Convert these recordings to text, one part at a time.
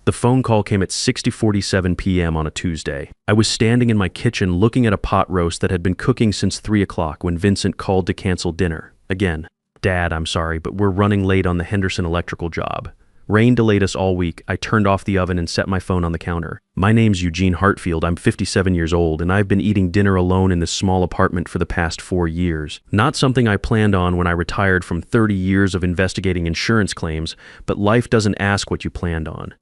The phone call came at 6:47 p.m. on a Tuesday. I was standing in my kitchen looking at a pot roast that had been cooking since 3 o'clock when Vincent called to cancel dinner. Again, "Dad, I'm sorry, but we're running late on the Henderson electrical job. Rain delayed us all week." I turned off the oven and set my phone on the counter. "My name's Eugene Hartfield. I'm 57 years old, and I've been eating dinner alone in this small apartment for the past 4 years. Not something I planned on when I retired from 30 years of investigating insurance claims, but life doesn't ask what you planned on."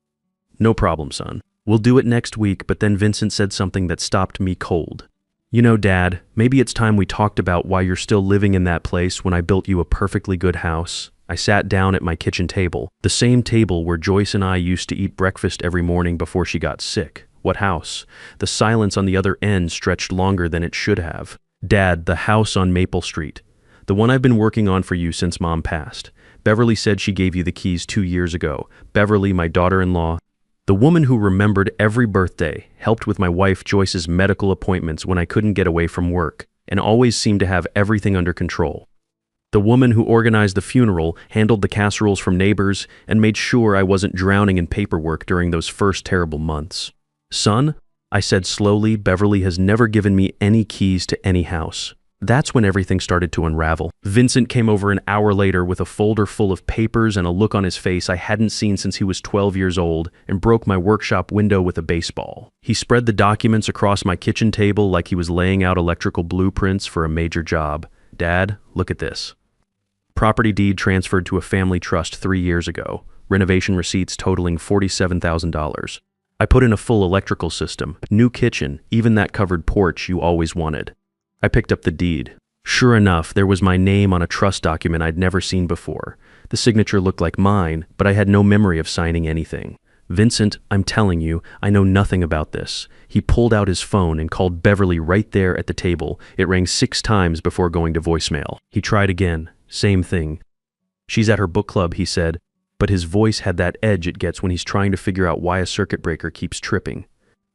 "No problem, son. We'll do it next week," but then Vincent said something that stopped me cold. "You know, Dad, maybe it's time we talked about why you're still living in that place when I built you a perfectly good house." I sat down at my kitchen table, the same table where Joyce and I used to eat breakfast every morning before she got sick. What house? The silence on the other end stretched longer than it should have. "Dad, the house on Maple Street. The one I've been working on for you since Mom passed. Beverly said she gave you the keys 2 years ago. Beverly, my daughter-in-law. The woman who remembered every birthday, helped with my wife Joyce's medical appointments when I couldn't get away from work, and always seemed to have everything under control. The woman who organized the funeral, handled the casseroles from neighbors, and made sure I wasn't drowning in paperwork during those first terrible months. Son," I said slowly, "Beverly has never given me any keys to any house." That's when everything started to unravel. Vincent came over an hour later with a folder full of papers and a look on his face I hadn't seen since he was 12 years old and broke my workshop window with a baseball. He spread the documents across my kitchen table like he was laying out electrical blueprints for a major job. "Dad, look at this. Property deed transferred to a family trust 3 years ago. Renovation receipts totaling $47,000. I put in a full electrical system, new kitchen, even that covered porch you always wanted." I picked up the deed. Sure enough, there was my name on a trust document I'd never seen before. The signature looked like mine, but I had no memory of signing anything. "Vincent, I'm telling you, I know nothing about this." He pulled out his phone and called Beverly right there at the table. It rang 6 times before going to voicemail. He tried again. Same thing. "She's at her book club," he said, but his voice had that edge it gets when he's trying to figure out why a circuit breaker keeps tripping.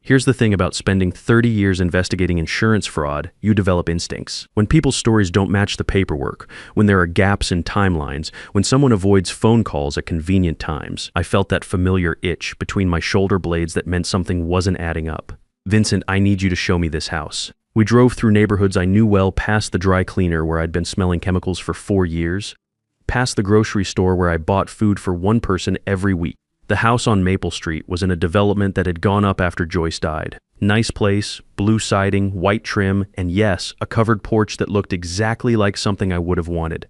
Here's the thing about spending 30 years investigating insurance fraud: you develop instincts. When people's stories don't match the paperwork, when there are gaps in timelines, when someone avoids phone calls at convenient times, I felt that familiar itch between my shoulder blades that meant something wasn't adding up. "Vincent, I need you to show me this house." We drove through neighborhoods I knew well, past the dry cleaner where I'd been smelling chemicals for 4 years, past the grocery store where I bought food for one person every week. The house on Maple Street was in a development that had gone up after Joyce died. Nice place, blue siding, white trim, and yes, a covered porch that looked exactly like something I would have wanted.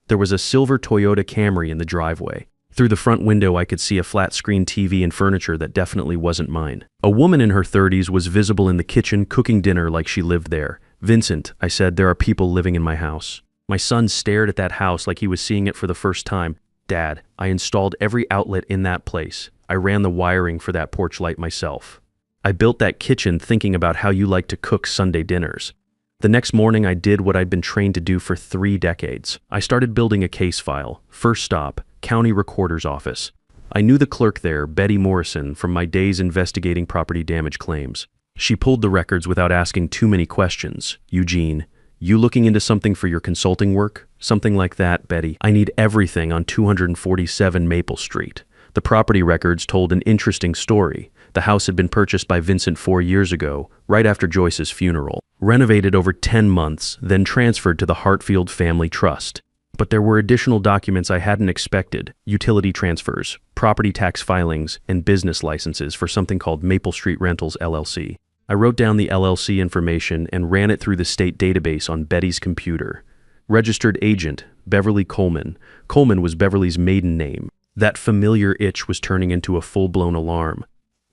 There was a silver Toyota Camry in the driveway. Through the front window, I could see a flat-screen TV and furniture that definitely wasn't mine. A woman in her 30s was visible in the kitchen cooking dinner like she lived there. "Vincent," I said, "there are people living in my house." My son stared at that house like he was seeing it for the first time. "Dad, I installed every outlet in that place. I ran the wiring for that porch light myself. I built that kitchen thinking about how you like to cook Sunday dinners." The next morning, I did what I'd been trained to do for 3 decades. I started building a case file. First stop, County Recorder's Office. I knew the clerk there, Betty Morrison, from my days investigating property damage claims. She pulled the records without asking too many questions. "Eugene, you looking into something for your consulting work?" "Something like that, Betty. I need everything on 247 Maple Street." The property records told an interesting story. The house had been purchased by Vincent 4 years ago, right after Joyce's funeral, renovated over 10 months, then transferred to the Hartfield Family Trust. But there were additional documents I hadn't expected: utility transfers, property tax filings, and business licenses for something called Maple Street Rentals, LLC. I wrote down the LLC information and ran it through the state database on Betty's computer. Registered agent, Beverly Coleman. Coleman was Beverly's maiden name. That familiar itch was turning into a full-blown alarm.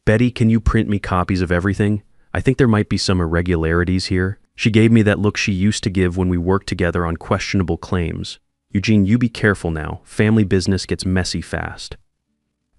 "Betty, can you print me copies of everything? I think there might be some irregularities here." She gave me that look she used to give when we worked together on questionable claims. "Eugene, you be careful now. Family business gets messy fast."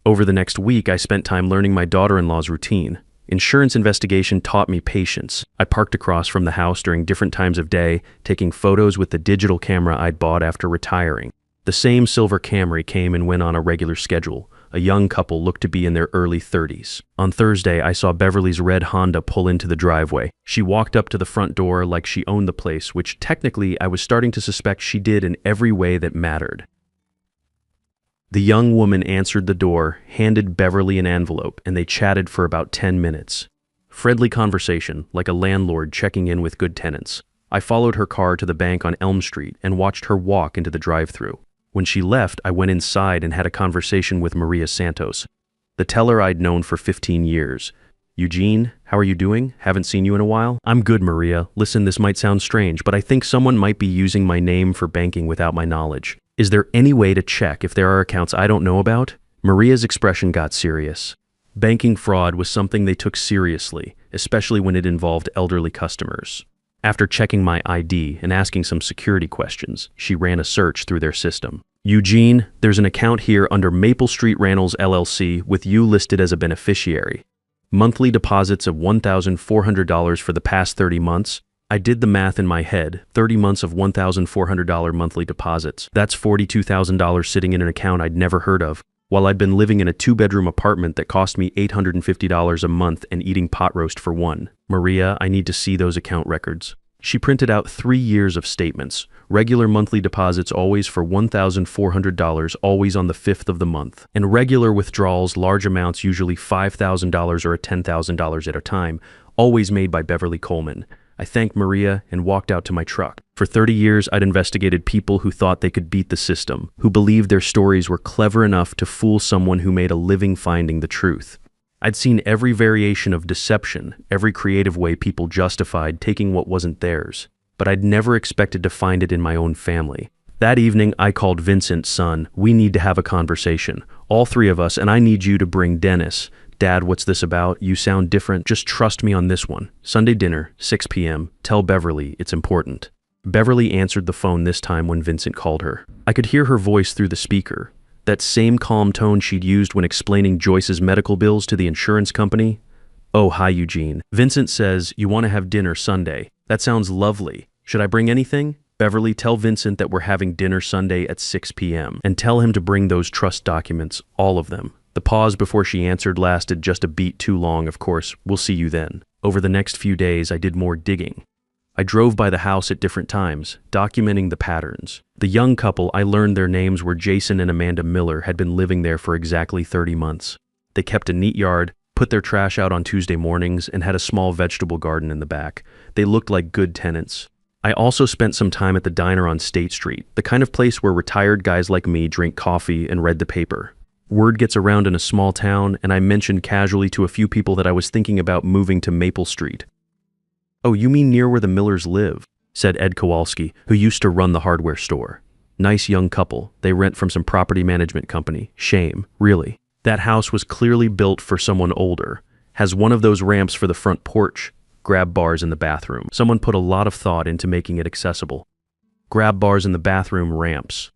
Over the next week, I spent time learning my daughter-in-law's routine. Insurance investigation taught me patience. I parked across from the house during different times of day, taking photos with the digital camera I'd bought after retiring. The same silver Camry came and went on a regular schedule. A young couple looked to be in their early 30s. On Thursday, I saw Beverly's red Honda pull into the driveway. She walked up to the front door like she owned the place, which technically I was starting to suspect she did in every way that mattered. The young woman answered the door, handed Beverly an envelope, and they chatted for about 10 minutes. Friendly conversation, like a landlord checking in with good tenants. I followed her car to the bank on Elm Street and watched her walk into the drive-thru. When she left, I went inside and had a conversation with Maria Santos, the teller I'd known for 15 years. Eugene, how are you doing? Haven't seen you in a while. I'm good, Maria. Listen, this might sound strange, but I think someone might be using my name for banking without my knowledge. Is there any way to check if there are accounts I don't know about? Maria's expression got serious. Banking fraud was something they took seriously, especially when it involved elderly customers. After checking my ID and asking some security questions, she ran a search through their system. Eugene, there's an account here under Maple Street Rentals LLC with you listed as a beneficiary. Monthly deposits of $1,400 for the past 30 months. I did the math in my head, 30 months of $1,400 monthly deposits. That's $42,000 sitting in an account I'd never heard of, while I'd been living in a 2-bedroom apartment that cost me $850 a month and eating pot roast for one. Maria, I need to see those account records. She printed out 3 years of statements, regular monthly deposits always for $1,400, always on the 5th of the month, and regular withdrawals, large amounts, usually $5,000 or $10,000 at a time, always made by Beverly Coleman. I thanked Maria and walked out to my truck. For 30 years, I'd investigated people who thought they could beat the system, who believed their stories were clever enough to fool someone who made a living finding the truth. I'd seen every variation of deception, every creative way people justified taking what wasn't theirs, but I'd never expected to find it in my own family. That evening, I called Vincent, son, we need to have a conversation, all 3 of us, and I need you to bring Dennis. Dad, what's this about? You sound different. Just trust me on this one. Sunday dinner, 6 p.m. Tell Beverly it's important. Beverly answered the phone this time when Vincent called her. I could hear her voice through the speaker, that same calm tone she'd used when explaining Joyce's medical bills to the insurance company. Oh, hi, Eugene. Vincent says you want to have dinner Sunday. That sounds lovely. Should I bring anything? Beverly, tell Vincent that we're having dinner Sunday at 6 p.m. and tell him to bring those trust documents, all of them. The pause before she answered lasted just a beat too long, of course. We'll see you then. Over the next few days, I did more digging. I drove by the house at different times, documenting the patterns. The young couple, I learned their names were Jason and Amanda Miller, had been living there for exactly 30 months. They kept a neat yard, put their trash out on Tuesday mornings, and had a small vegetable garden in the back. They looked like good tenants. I also spent some time at the diner on State Street, the kind of place where retired guys like me drink coffee and read the paper. Word gets around in a small town, and I mentioned casually to a few people that I was thinking about moving to Maple Street. Oh, you mean near where the Millers live, said Ed Kowalski, who used to run the hardware store. Nice young couple. They rent from some property management company. Shame, really. That house was clearly built for someone older. Has one of those ramps for the front porch. Grab bars in the bathroom. Someone put a lot of thought into making it accessible. Grab bars in the bathroom, ramps.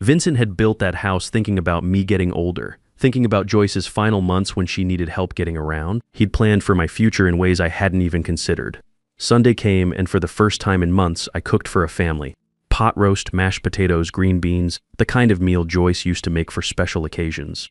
Vincent had built that house thinking about me getting older, thinking about Joyce's final months when she needed help getting around. He'd planned for my future in ways I hadn't even considered. Sunday came, and for the first time in months, I cooked for a family. Pot roast, mashed potatoes, green beans, the kind of meal Joyce used to make for special occasions.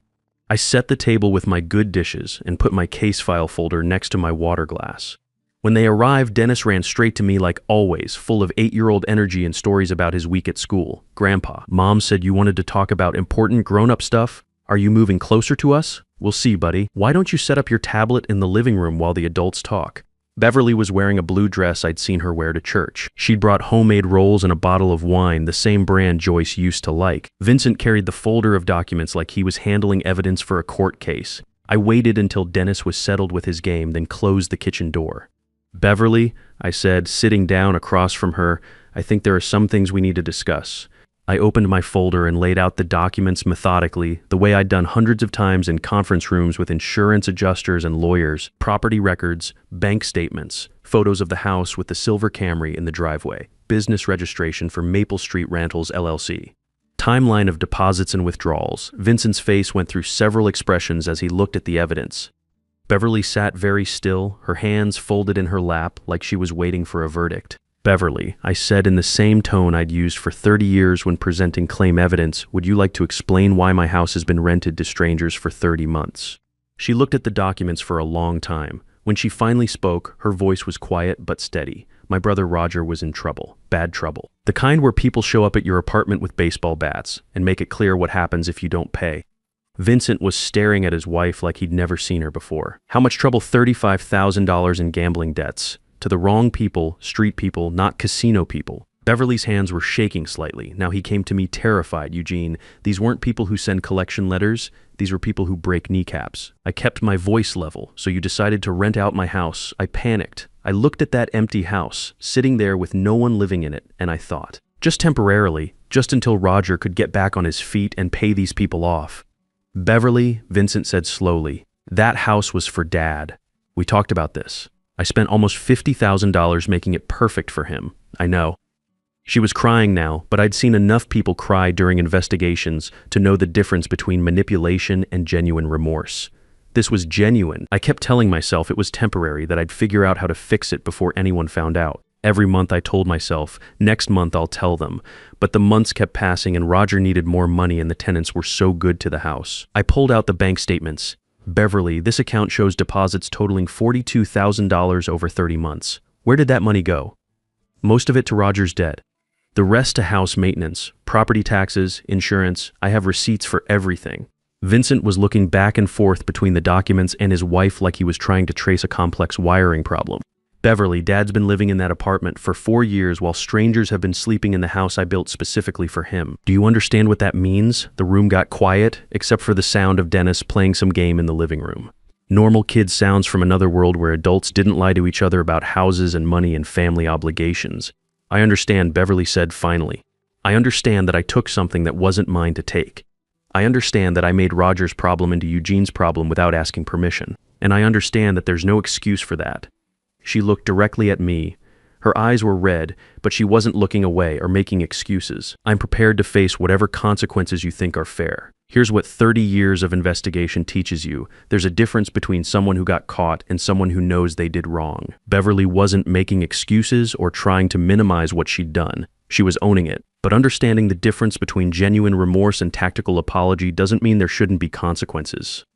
I set the table with my good dishes and put my case file folder next to my water glass. When they arrived, Dennis ran straight to me like always, full of 8-year-old energy and stories about his week at school. Grandpa, Mom said you wanted to talk about important grown-up stuff. Are you moving closer to us? We'll see, buddy. Why don't you set up your tablet in the living room while the adults talk? Beverly was wearing a blue dress I'd seen her wear to church. She'd brought homemade rolls and a bottle of wine, the same brand Joyce used to like. Vincent carried the folder of documents like he was handling evidence for a court case. I waited until Dennis was settled with his game, then closed the kitchen door. Beverly, I said, sitting down across from her, I think there are some things we need to discuss. I opened my folder and laid out the documents methodically, the way I'd done hundreds of times in conference rooms with insurance adjusters and lawyers, property records, bank statements, photos of the house with the silver Camry in the driveway, business registration for Maple Street Rentals LLC. Timeline of deposits and withdrawals. Vincent's face went through several expressions as he looked at the evidence. Beverly sat very still, her hands folded in her lap like she was waiting for a verdict. Beverly, I said in the same tone I'd used for 30 years when presenting claim evidence, would you like to explain why my house has been rented to strangers for 30 months? She looked at the documents for a long time. When she finally spoke, her voice was quiet but steady. my brother Roger was in trouble, bad trouble. The kind where people show up at your apartment with baseball bats and make it clear what happens if you don't pay. Vincent was staring at his wife like he'd never seen her before. How much trouble? $35,000 in gambling debts. To the wrong people, street people, not casino people. Beverly's hands were shaking slightly. Now he came to me terrified. Eugene, these weren't people who send collection letters. These were people who break kneecaps. I kept my voice level, so you decided to rent out my house. I panicked. I looked at that empty house, sitting there with no one living in it, and I thought, just temporarily, just until Roger could get back on his feet and pay these people off. Beverly, Vincent said slowly, that house was for Dad. We talked about this. I spent almost $50,000 making it perfect for him. I know. She was crying now, but I'd seen enough people cry during investigations to know the difference between manipulation and genuine remorse. This was genuine. I kept telling myself it was temporary, that I'd figure out how to fix it before anyone found out. Every month I told myself, next month I'll tell them. But the months kept passing and Roger needed more money and the tenants were so good to the house. I pulled out the bank statements. Beverly, this account shows deposits totaling $42,000 over 30 months. Where did that money go? Most of it to Roger's debt. The rest to house maintenance, property taxes, insurance. I have receipts for everything. Vincent was looking back and forth between the documents and his wife like he was trying to trace a complex wiring problem. Beverly, Dad's been living in that apartment for 4 years while strangers have been sleeping in the house I built specifically for him. Do you understand what that means? The room got quiet, except for the sound of Dennis playing some game in the living room. Normal kid sounds from another world where adults didn't lie to each other about houses and money and family obligations. I understand, Beverly said finally. I understand that I took something that wasn't mine to take. I understand that I made Roger's problem into Eugene's problem without asking permission. And I understand that there's no excuse for that. She looked directly at me. Her eyes were red, but she wasn't looking away or making excuses. I'm prepared to face whatever consequences you think are fair. Here's what 30 years of investigation teaches you. There's a difference between someone who got caught and someone who knows they did wrong. Beverly wasn't making excuses or trying to minimize what she'd done. She was owning it. But understanding the difference between genuine remorse and tactical apology doesn't mean there shouldn't be consequences.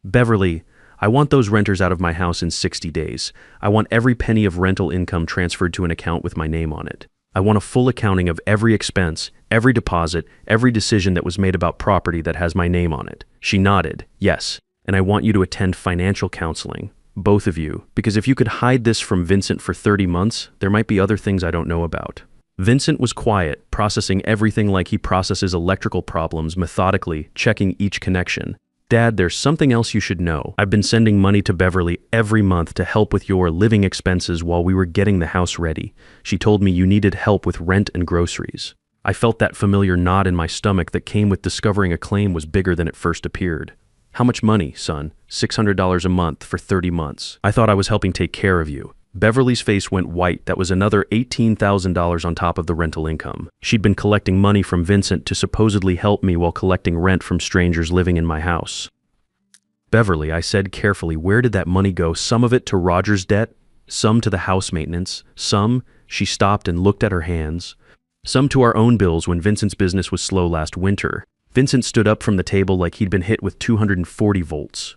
Beverly, I want those renters out of my house in 60 days. I want every penny of rental income transferred to an account with my name on it. I want a full accounting of every expense, every deposit, every decision that was made about property that has my name on it. She nodded, yes, and I want you to attend financial counseling, both of you, because if you could hide this from Vincent for 30 months, there might be other things I don't know about. Vincent was quiet, processing everything like he processes electrical problems methodically, checking each connection. Dad, there's something else you should know. I've been sending money to Beverly every month to help with your living expenses while we were getting the house ready. She told me you needed help with rent and groceries. I felt that familiar knot in my stomach that came with discovering a claim was bigger than it first appeared. How much money, son? $600 a month for 30 months. I thought I was helping take care of you. Beverly's face went white. That was another $18,000 on top of the rental income. She'd been collecting money from Vincent to supposedly help me while collecting rent from strangers living in my house. Beverly, I said carefully, where did that money go? Some of it to Roger's debt, some to the house maintenance, some, she stopped and looked at her hands, some to our own bills when Vincent's business was slow last winter. Vincent stood up from the table like he'd been hit with 240 volts.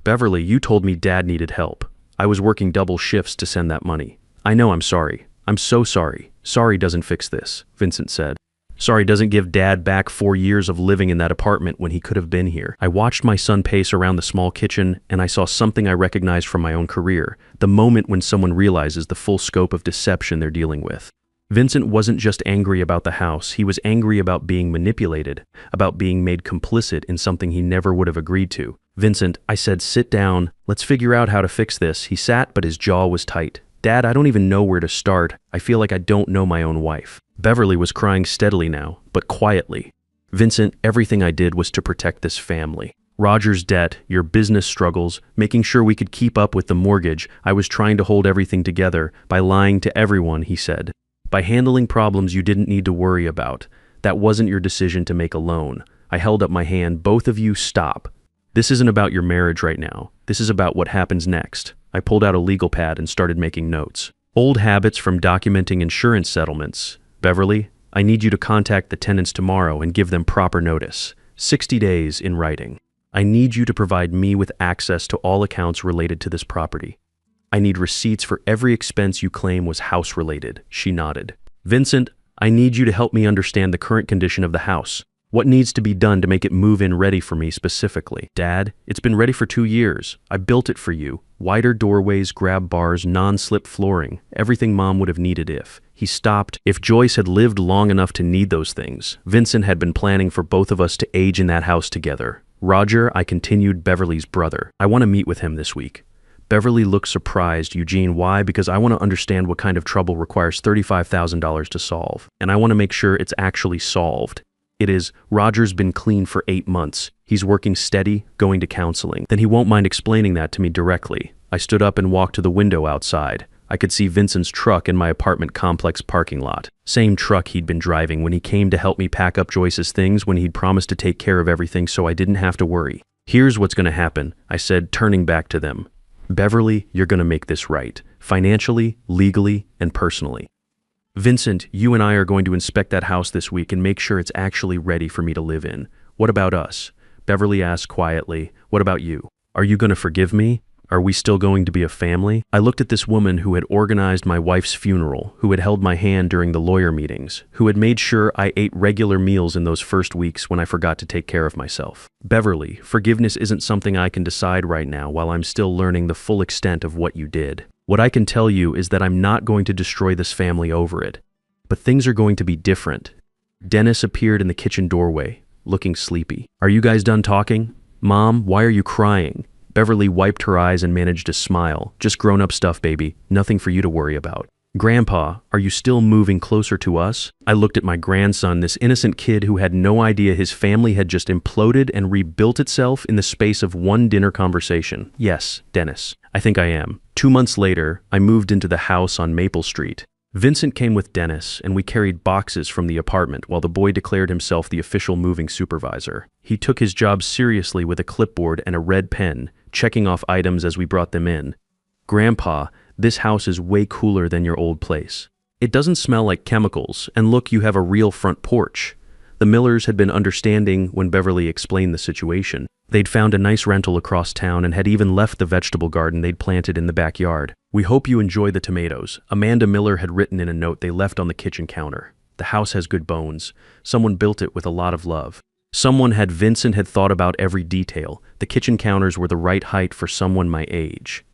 Beverly, you told me Dad needed help. I was working double shifts to send that money. I know, I'm sorry. I'm so sorry. Sorry doesn't fix this, Vincent said. Sorry doesn't give Dad back 4 years of living in that apartment when he could have been here. I watched my son pace around the small kitchen and I saw something I recognized from my own career, the moment when someone realizes the full scope of deception they're dealing with. Vincent wasn't just angry about the house, he was angry about being manipulated, about being made complicit in something he never would have agreed to. Vincent, I said, sit down. Let's figure out how to fix this. He sat, but his jaw was tight. Dad, I don't even know where to start. I feel like I don't know my own wife. Beverly was crying steadily now, but quietly. Vincent, everything I did was to protect this family. Roger's debt, your business struggles, making sure we could keep up with the mortgage. I was trying to hold everything together by lying to everyone, he said. By handling problems you didn't need to worry about. That wasn't your decision to make alone. I held up my hand. Both of you stop. This isn't about your marriage right now. This is about what happens next. I pulled out a legal pad and started making notes. Old habits from documenting insurance settlements. Beverly, I need you to contact the tenants tomorrow and give them proper notice. 60 days in writing. I need you to provide me with access to all accounts related to this property. I need receipts for every expense you claim was house-related. She nodded. Vincent, I need you to help me understand the current condition of the house. What needs to be done to make it move-in ready for me specifically? Dad, it's been ready for 2 years. I built it for you. Wider doorways, grab bars, non-slip flooring. Everything Mom would have needed if. He stopped. If Joyce had lived long enough to need those things, Vincent had been planning for both of us to age in that house together. Roger, I continued, Beverly's brother. I want to meet with him this week. Beverly looked surprised. Eugene, why? Because I want to understand what kind of trouble requires $35,000 to solve. And I want to make sure it's actually solved. It is, Roger's been clean for 8 months. He's working steady, going to counseling. Then he won't mind explaining that to me directly. I stood up and walked to the window outside. I could see Vincent's truck in my apartment complex parking lot. Same truck he'd been driving when he came to help me pack up Joyce's things, when he'd promised to take care of everything so I didn't have to worry. Here's what's going to happen, I said, turning back to them. Beverly, you're going to make this right. Financially, legally, and personally. Vincent, you and I are going to inspect that house this week and make sure it's actually ready for me to live in. What about us? Beverly asked quietly. What about you? Are you going to forgive me? Are we still going to be a family? I looked at this woman who had organized my wife's funeral, who had held my hand during the lawyer meetings, who had made sure I ate regular meals in those first weeks when I forgot to take care of myself. Beverly, forgiveness isn't something I can decide right now while I'm still learning the full extent of what you did. What I can tell you is that I'm not going to destroy this family over it. But things are going to be different. Dennis appeared in the kitchen doorway, looking sleepy. Are you guys done talking? Mom, why are you crying? Beverly wiped her eyes and managed to smile. Just grown-up stuff, baby. Nothing for you to worry about. Grandpa, are you still moving closer to us? I looked at my grandson, this innocent kid who had no idea his family had just imploded and rebuilt itself in the space of one dinner conversation. Yes, Dennis, I think I am. 2 months later, I moved into the house on Maple Street. Vincent came with Dennis, and we carried boxes from the apartment while the boy declared himself the official moving supervisor. He took his job seriously with a clipboard and a red pen, checking off items as we brought them in. Grandpa, this house is way cooler than your old place. It doesn't smell like chemicals, and look, you have a real front porch. The Millers had been understanding when Beverly explained the situation. They'd found a nice rental across town and had even left the vegetable garden they'd planted in the backyard. We hope you enjoy the tomatoes. Amanda Miller had written in a note they left on the kitchen counter. The house has good bones. Someone built it with a lot of love. Vincent had thought about every detail. The kitchen counters were the right height for someone my age.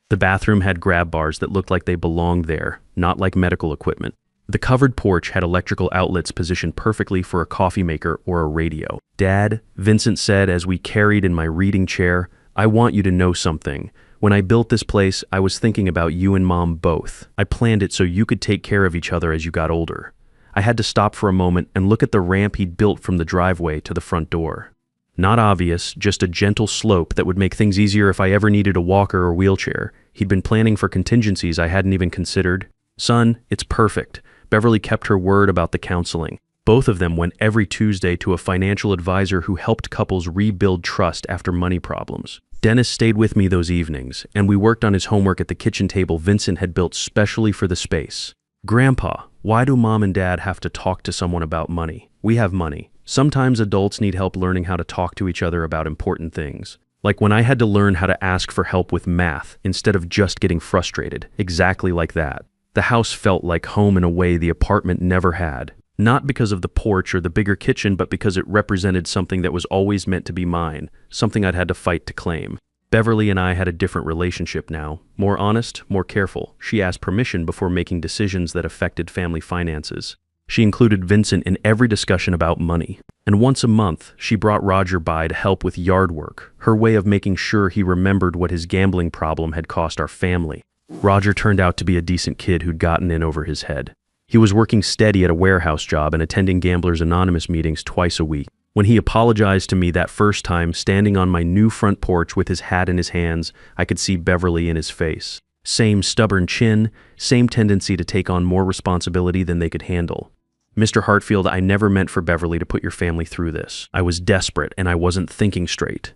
The bathroom had grab bars that looked like they belonged there, not like medical equipment. The covered porch had electrical outlets positioned perfectly for a coffee maker or a radio. Dad, Vincent said as we carried in my reading chair, I want you to know something. When I built this place, I was thinking about you and Mom both. I planned it so you could take care of each other as you got older. I had to stop for a moment and look at the ramp he'd built from the driveway to the front door. Not obvious, just a gentle slope that would make things easier if I ever needed a walker or wheelchair. He'd been planning for contingencies I hadn't even considered. Son, it's perfect. Beverly kept her word about the counseling. Both of them went every Tuesday to a financial advisor who helped couples rebuild trust after money problems. Dennis stayed with me those evenings, and we worked on his homework at the kitchen table Vincent had built specially for the space. Grandpa, why do Mom and Dad have to talk to someone about money? We have money. Sometimes adults need help learning how to talk to each other about important things. Like when I had to learn how to ask for help with math instead of just getting frustrated. Exactly like that. The house felt like home in a way the apartment never had. Not because of the porch or the bigger kitchen, but because it represented something that was always meant to be mine, something I'd had to fight to claim. Beverly and I had a different relationship now. More honest, more careful. She asked permission before making decisions that affected family finances. She included Vincent in every discussion about money. And once a month, she brought Roger by to help with yard work, her way of making sure he remembered what his gambling problem had cost our family. Roger turned out to be a decent kid who'd gotten in over his head. He was working steady at a warehouse job and attending Gamblers Anonymous meetings twice a week. When he apologized to me that first time, standing on my new front porch with his hat in his hands, I could see Beverly in his face. Same stubborn chin, same tendency to take on more responsibility than they could handle. Mr. Hartfield, I never meant for Beverly to put your family through this. I was desperate and I wasn't thinking straight.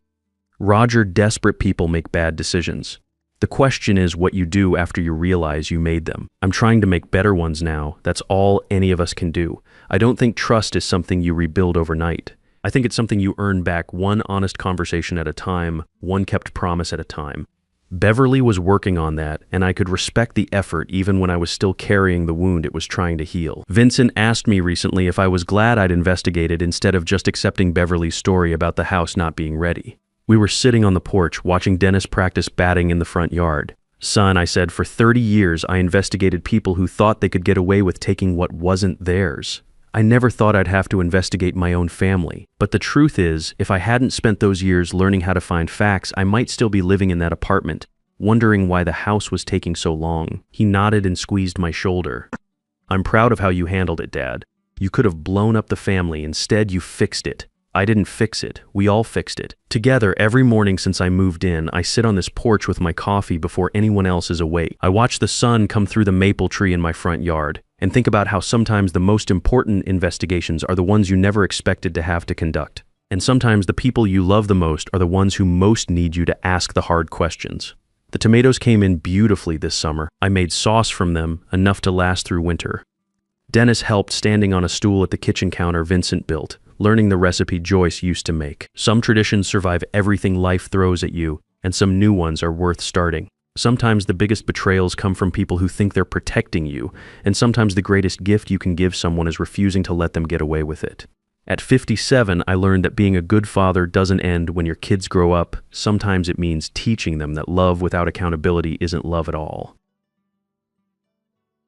Roger, desperate people make bad decisions. The question is what you do after you realize you made them. I'm trying to make better ones now. That's all any of us can do. I don't think trust is something you rebuild overnight. I think it's something you earn back one honest conversation at a time, one kept promise at a time. Beverly was working on that, and I could respect the effort even when I was still carrying the wound it was trying to heal. Vincent asked me recently if I was glad I'd investigated instead of just accepting Beverly's story about the house not being ready. We were sitting on the porch watching Dennis practice batting in the front yard. Son, I said, for 30 years I investigated people who thought they could get away with taking what wasn't theirs. I never thought I'd have to investigate my own family. But the truth is, if I hadn't spent those years learning how to find facts, I might still be living in that apartment, wondering why the house was taking so long. He nodded and squeezed my shoulder. I'm proud of how you handled it, Dad. You could have blown up the family. Instead, you fixed it. I didn't fix it. We all fixed it. Together, every morning since I moved in, I sit on this porch with my coffee before anyone else is awake. I watch the sun come through the maple tree in my front yard and think about how sometimes the most important investigations are the ones you never expected to have to conduct. And sometimes the people you love the most are the ones who most need you to ask the hard questions. The tomatoes came in beautifully this summer. I made sauce from them, enough to last through winter. Dennis helped standing on a stool at the kitchen counter Vincent built, learning the recipe Joyce used to make. Some traditions survive everything life throws at you, and some new ones are worth starting. Sometimes the biggest betrayals come from people who think they're protecting you, and sometimes the greatest gift you can give someone is refusing to let them get away with it. At 57, I learned that being a good father doesn't end when your kids grow up. Sometimes it means teaching them that love without accountability isn't love at all.